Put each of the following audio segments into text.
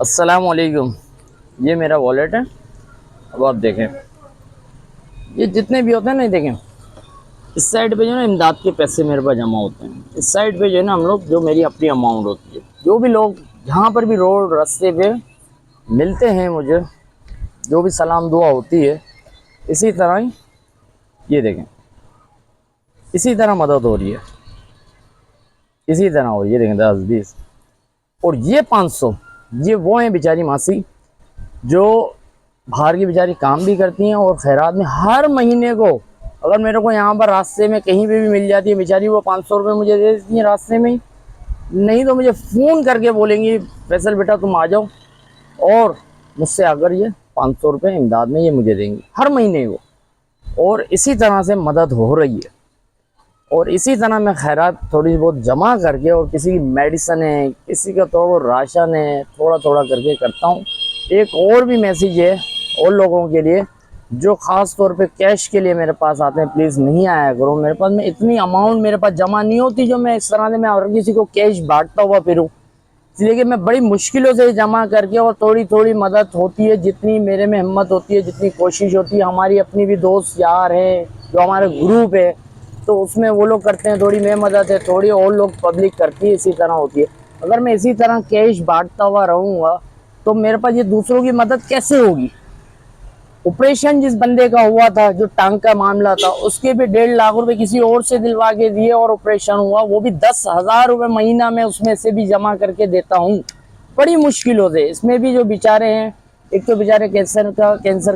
अस्सलाम वालेकुम। ये मेरा वॉलेट है। अब आप देखें, ये जितने भी होते हैं ना, ये देखें, इस साइड पे जो है ना इमदाद के पैसे मेरे पास जमा होते हैं। इस साइड पे जो है ना हम लोग, जो मेरी अपनी अमाउंट होती है, जो भी लोग जहाँ पर भी रोड रास्ते पे मिलते हैं मुझे, जो भी सलाम दुआ होती है, इसी तरह ही ये देखें, इसी तरह मदद हो रही है, इसी तरह हो रही है। देखें 10 20 और ये 500, ये वो हैं बेचारी मासी जो बाहर की बेचारी काम भी करती हैं और खैरात में हर महीने को, अगर मेरे को यहाँ पर रास्ते में कहीं पे भी मिल जाती है बेचारी, वो 500 रुपये मुझे दे देती हैं रास्ते में ही। नहीं तो मुझे फ़ोन करके बोलेंगी फैसल बेटा तुम आ जाओ, और मुझसे आकर ये 500 रुपये इमदाद में ये मुझे देंगी हर महीने को। और इसी तरह से मदद हो रही है। और इसी तरह मैं खैरात थोड़ी बहुत जमा करके, और किसी की मेडिसन है, किसी का थोड़ा राशन है, थोड़ा थोड़ा करके करता हूँ। एक और भी मैसेज है और लोगों के लिए जो ख़ास तौर पे कैश के लिए मेरे पास आते हैं, प्लीज़ नहीं आया करो मेरे पास। में इतनी अमाउंट मेरे पास जमा नहीं होती जो मैं इस तरह से मैं और किसी को कैश बांटता हुआ फिरूँ। इसलिए कि मैं बड़ी मुश्किलों से जमा करके, और थोड़ी थोड़ी मदद होती है, जितनी मेरे में हिम्मत होती है, जितनी कोशिश होती है। हमारी अपनी भी दोस्त यार हैं जो हमारे ग्रुप है, तो उसमें वो लोग करते हैं, थोड़ी मैं मदद है, थोड़ी और लोग पब्लिक करती है, इसी तरह होती है। अगर मैं इसी तरह कैश बांटता हुआ रहूँगा तो मेरे पास ये दूसरों की मदद कैसे होगी। ऑपरेशन जिस बंदे का हुआ था, जो टांग का मामला था, उसके भी 1.5 लाख रुपए किसी और से दिलवा के दिए और ऑपरेशन हुआ, वो भी 10,000 रुपये महीना में उसमें से भी जमा करके देता हूँ बड़ी मुश्किलों से। इसमें भी जो बेचारे हैं, एक तो बेचारे कैंसर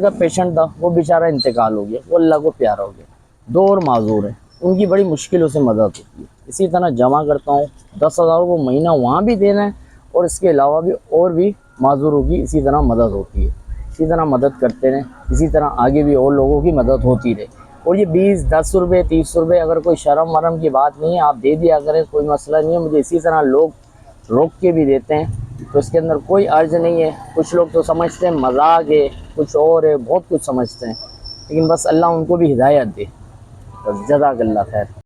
का पेशेंट था, वो बेचारा इंतकाल हो गया, वो अल्लाह को प्यारा हो गया। 2 और माजूर हैं, उनकी बड़ी मुश्किलों से मदद होती है। इसी तरह जमा करता हूँ, 10,000 रुपये महीना वहाँ भी देना है, और इसके अलावा भी और भी माजूरों की इसी तरह मदद होती है। इसी तरह मदद करते रहें, इसी तरह आगे भी और लोगों की मदद होती रहे। और ये 20 10 रुपये 30 रुपये, अगर कोई शर्म वरम की बात नहीं है, आप दे दिया करें, कोई मसला नहीं है। मुझे इसी तरह लोग रोक के भी देते हैं, तो इसके अंदर कोई अर्ज नहीं है। कुछ लोग तो समझते हैं मजाक है, कुछ और है, बहुत कुछ समझते हैं, लेकिन बस अल्लाह उनको भी हिदायत दे। बस जज़ाकल्लाह खैर।